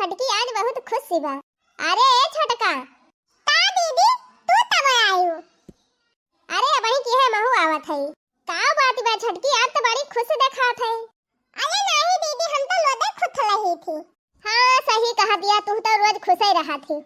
छटकी आज बहुत खुश सी बा। अरे छटका ता दीदी तू तब आयु। अरे वही की है महू आवत है। का बात बा छटकी आज तो बड़ी खुश दिखात है। अरे नहीं दीदी हम तो लोदे खुश रही थी। हां सही कहा दिया तू तो रोज खुश ही रहा थी।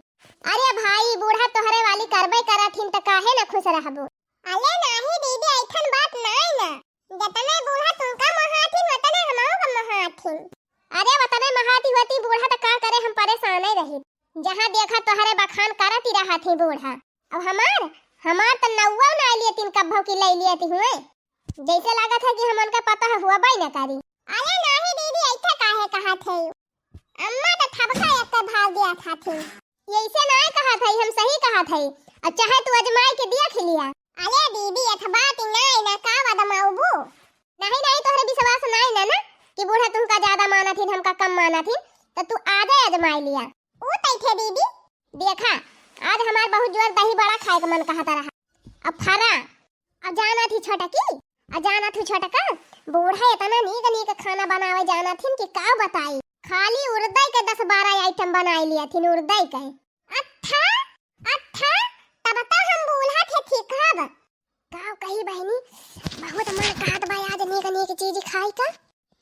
अरे भाई बूढ़ा तोहरे वाली करबे करथिन त काहे न खुश रहबो। अरे नहीं दीदी ऐठन बात नहीं ना जतने बूढ़ा तुमका महाथिन वतने हमहु का महाथिन। अरे वतने महाती होती बूढ़ा त का करे हम परेशान ही रही। जहां देखा तोहरे बखान करत ही रहा थी बूढ़ा। अब हमार त नौवा ना लिए तीन कब्बो की ले लिए थी हुए। जैसे लागत है कि हमन का पता हुआ बाई न करी। अरे नहीं दीदी ऐठा काहे कहा थे। अम्मा त थबका एक भाग दिया था थी। ऐसे नहीं कहा था हम सही कहा था। अब चाहे तू अजमाई के देख लिया। अरे दीदी अथबात नहीं ना का वदमाऊबू। नहीं तोहरे विश्वास नहीं ना कि बूढ़ा तुमका ज्यादा माना थी हमका कम माना थी तो तू आधे अजमाई लिया। ओ तैथे दीदी देखा आज हमार बहुत जोर दही बड़ा खाए का मन कहता रहा। अब फरा अब जाना थी छटकी अब जाना थी छटका बूढ़ा इतना नीक खाना बनावे जाना थी कि का बताई। खाली उड़दई के 10-12 आइटम बनाई लिया थी उड़दई के। अच्छा तब तो हम बूढ़ा थे ठीक हब। गाँव कही बहनी बहुत मन कहत बा आज नीक चीज खाई का।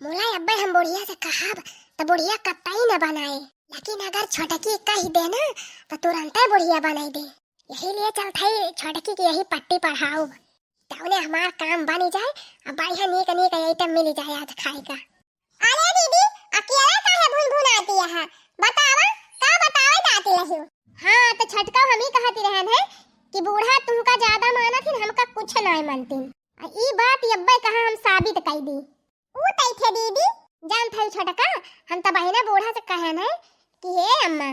मोला अब्बे हम बुढ़िया से कहब तो बुढ़िया कतई न बनाए लेकिन अगर छटकी कह दे ना तो तुरंत बुढ़िया बनाई दे। यही लिए चलता है छटकी की यही पट्टी पढ़ाओ तौने हमार काम बन जाए और बढ़िया नीक आइटम मिल जाए आज खाए का। अरे दीदी अकेला काहे भुन-भुनाती है बतावा का बतावे जाती रही। हां तो छटका हम ही कहती रहन है कि बूढ़ा तुमका ज्यादा माना थी हमका कुछ नहीं मानती। ई बात अब्बे कहा हम साबित कर दी। ऊ तैथे दीदी जान थे छटका हम त बहिना बूढ़ा से कहन है कि हे अम्मा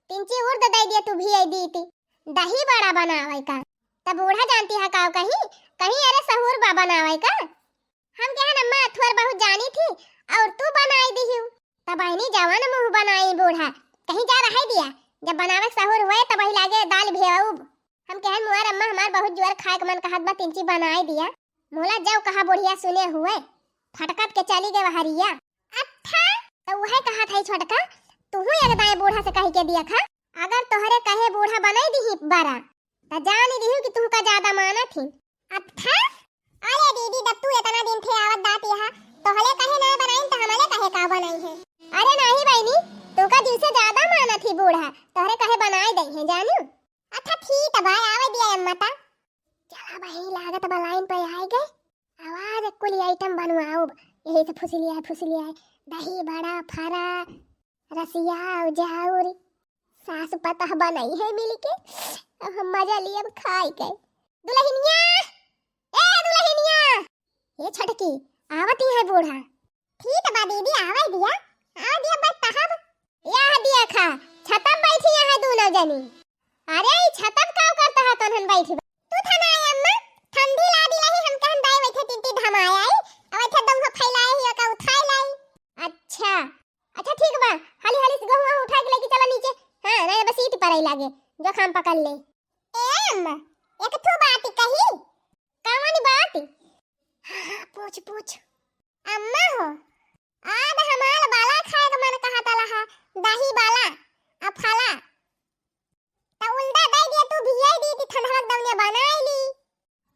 तिंची उर्द दे दिया तू भी आई दी थी दही बड़ा बनावे का। तब बूढ़ा जानती है का कहीं अरे सहूर बा बनावे का। हम कहन अम्मा थोर बहुत जानी थी और तू बनाई दिहिउ तब बहनी जवान मुंह बनाई बूढ़ा कहीं जा रहा दिया जब बनावे सहूर हुए तब ही लागे दाल भेऊ। हम कहन मुआर अम्मा हमार बहुत जोर खाए के मन कहत बा तिंची बनाई दिया। मोला जब कहा बुढ़िया सुने हुए फटकत के चली गए हरिया। अच्छा तो वह कहा था छटका तू एक दाए बूढ़ा से कह के दिया खा अगर तोहरे कहे बूढ़ा बनाई दी बरा त जान दिहु कि तुमका ज्यादा माना थी। अच्छा अरे दीदी जब तू इतना दिन थे आवत दात यहां तोहले कहे ना बनाई त हमले कहे का बनाई है। अरे नहीं बहनी तुमका दिल से ज्यादा माना थी बूढ़ा तोहरे कहे बनाई दई है जानू। अच्छा ठीक है भाई आवे दिया अम्मा ता चला बहनी लागत बा लाइन पे आई गए आवाज कुल आइटम बनवाओ यही से फुसलिया दही बड़ा फरा रसिया उजाउर सास पता बनाई है मिल के अब हम मजा लिए खाई गए। दुल्हनिया ये छटकी आवती है बूढ़ा। ठीक बा दीदी आवे दिया बस तहब यह दिया खा छतम बैठी है दोनों जनी। अरे छतम का करता है तनहन बैठी तू थना अम्मा ठंडी ला दी लही हम कहन दाई बैठे टिंटी धमाया आई अब इथे दम फैलाए ही का उठाई लाई। अच्छा ठीक बा हाली से गहुआ उठा के लेके चला नीचे। हां नहीं बस इट पर ही लागे जो खाम पकड़ ले। ए अम्मा एक तो बात कही कावानी बात पूछ अम्मा हो आज हमार बाला खाए का मन कहता लहा दही बाला अब फला त उल्टा दे दिया तू भी आई दी थी ठंडक दवने बनाई ली।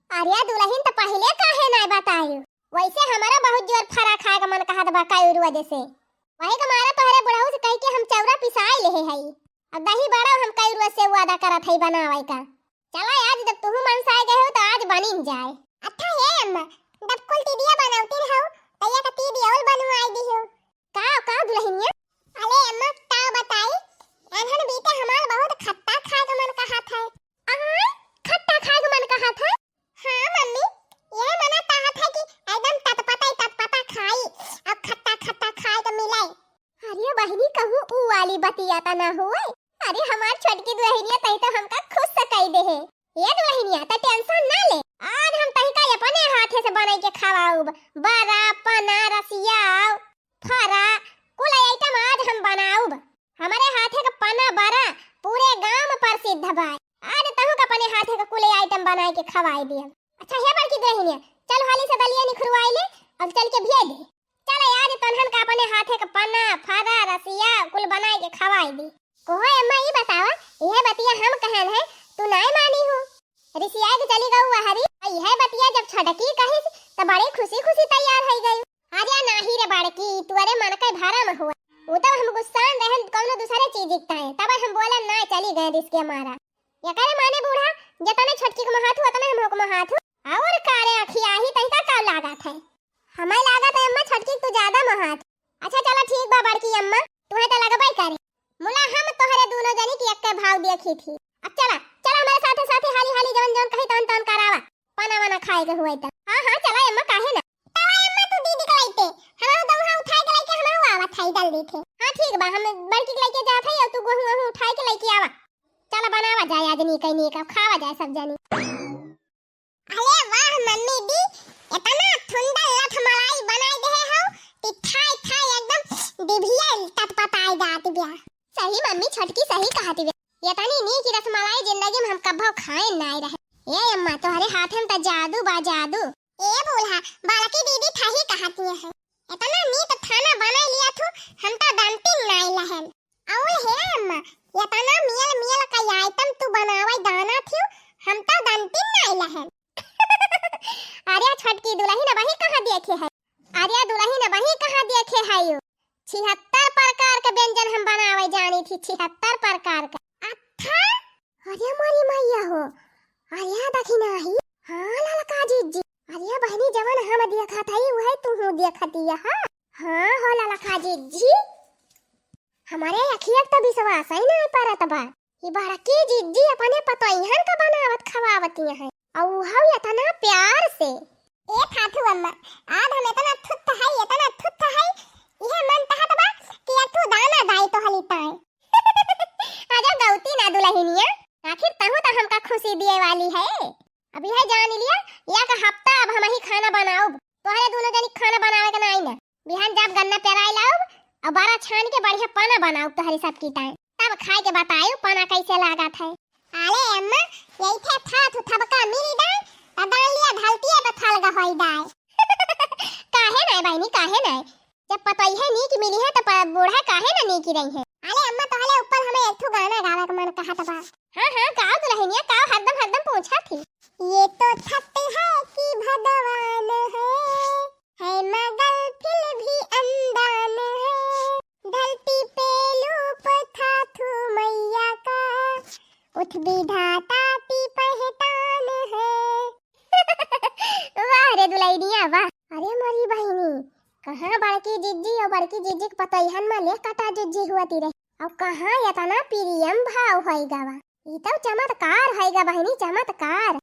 अरे दुल्हन त पहले काहे नहीं बताई वैसे हमारा बहुत जोर फरा खाए का मन कहत बा काई वजह से वही का मारा तोहरे बुढ़ऊ से कह के हम चौरा पिसाई ले हई अब दही बड़ा हम कई रोज से वादा करत हई बनावे का। चला आज जब तू मनसाए गए हो तो आज बनिन जाए। अच्छा है अम्मा जब कुल टीडिया बनावती हो तैया का टीडी और बनवाई दी हो का दुल्हनिया। अरे अम्मा का बताई अनहन बीते हमार बहुत खट्टा खाए का मन कहत है। खट्टा खाए का मन कहत है। हां मम्मी ये मना कहत है कि एकदम ततपता खाई अब खट्टा खाए का मिले। अरे बहनी कहूं ऊ वाली बतिया ता ना होए। अरे हमार छोटकी दुल्हनिया तई तो हमका खुश से कह दे है। ये दुल्हनिया त टेंशन ना ले आज हम तई का अपने हाथे से बनाई के खवाऊ बरा पना रसिया फरा कुल आइटम आज हम बनाऊ। हमारे हाथे का पना बरा पूरे गांव में प्रसिद्ध बा आज तहु का अपने हाथे का कुल आइटम बनाई के खवाई दिया। अच्छा है बड़की दुल्हनिया चल हाली से दलिया निखरवाई ले अब चल के भेज दे। चल आज तनहन का अपने हाथे का पना फरा रसिया कुल बनाई के खवाई दी। कोहो अम्मा ये बतावा, यह बतिया हम कहन है तू नहीं मानी हो। रिसिया के चली गऊ हरी, यह बतिया जब छटकी कही त बड़ी खुशी खुशी तैयार हो गई। अरे नाही रे बड़की, तू अरे मन के भारा में हुआ। वो तब हम गुस्सान रहन कौनो दूसरे चीज दिखता है, तब हम बोला ना चली गए रिसके मारा। ये करे माने बूढ़ा जतने छटकी को हाथ हुआ तने हम लोग को हाथ और कारे अखिया ही तैका का लागत है। हमें लागत है अम्मा छटकी तू ज्यादा महात। अच्छा चला ठीक बा बड़की अम्मा, तुम्हें तो लगबई करे। मुला हम तोहरे दोनों जनी की एक भाव देखी थी। अब चला चला हमारे साथे साथे हाली हाली जवन जवन कही तवन तवन करावा, पाना वाना खाए के हुए त। हां हां चला अम्मा काहे ना। तवा अम्मा तू दीदी के लाइते हम दौहा उठाए के लाइके हम आवत थाई जल्दी थे। हां ठीक बा, हम बड़की के लाइके जात है और तू गोहू गोहू उठाए के लाइके आवा। चला बनावा जाए आज नी कहीं नी का खावा जाए सब जनी। अरे वाह मम्मी दी, इतना ठंडा लठ मलाई बनाई दे हो कि थाई थाई एकदम डिभिया टटपटाई जाती बिया। सही मम्मी छटकी सही कहती बे। ये तनी नी की रसमलाई जिंदगी में हम कभी खाए नहीं रहे। ए अम्मा तोहरे हाथ में त जादू बा जादू। ए बोला बालकी दीदी थाही कहती है, इतना नीट खाना बना लिया थू हम तो बनती नहीं लहन। और हे अम्मा इतना मियल मियल का आइटम तू बनावे दाना थी हम तो बनती नहीं लहन। अरे छटकी दुल्ही ने वही कहां देखे है, अरे दुल्ही ने वही कहां देखे है यो 76 प्रकार के व्यंजन हम बनावे जानी थी, 76 प्रकार का। अच्छा अरे मारी मैया हो, अरे देखी नहीं। हां ललका जीजी, अरे बहनी जवन हम देखा था वही तू हो देखती है। हां हो ललका जीजी, हमारे अखिया तो विश्वास ही नहीं परत बा। ये बड़की जीजी अपने पतोइहन का बनावत खवावती है और हम इतना प्यार से। ए फाथू अम्मा आज हम इतना थुत है यह मन तहत बा कि तू दाना दाई तो हलीताए। आजा गौती ना दुल्हनिया, आखिर तहु तो हमका खुशी दिए वाली है। अभी है जान लिया एक हफ्ता अब हम ही खाना बनाओ, तोहरे दोनों जनी खाना बनावे के नहीं ना। बिहान जब गन्ना पेराई लाओ और बारा छान के बढ़िया पाना बनाओ तोहरे सब की टाइम, तब खाए के बताओ पाना कैसे लागत है। अरे अम्मा यही थे था तू थबका मिल दाए अदान लिया ढलती है तो थल गा होई दाए। काहे नहीं बहनी काहे नहीं, जब पतई है नी की मिली है तो बूढ़ा काहे ना नी की रही है। अरे अम्मा तोहले ऊपर हमें एक ठो गाना गावे के मन कहत बा। हां हां गाओ दुल्हनिया गाओ, हरदम पूछा थी। ये तो छत है कि भगवान है मगर फिर भी अंदान है, ढलती पे लूप था तू मैया का, उठ विधाता की पहचान है। वाह रे दुल्हनिया वाह। अरे मेरी बहनी कहां बड़की जीजी और बड़की जीजी के पतोइहन में ले कटा जीजी हुआती रे, और कहां इतना प्रियम भाव होइगा बा। ई तो चमत्कार होइगा बहनी चमत्कार।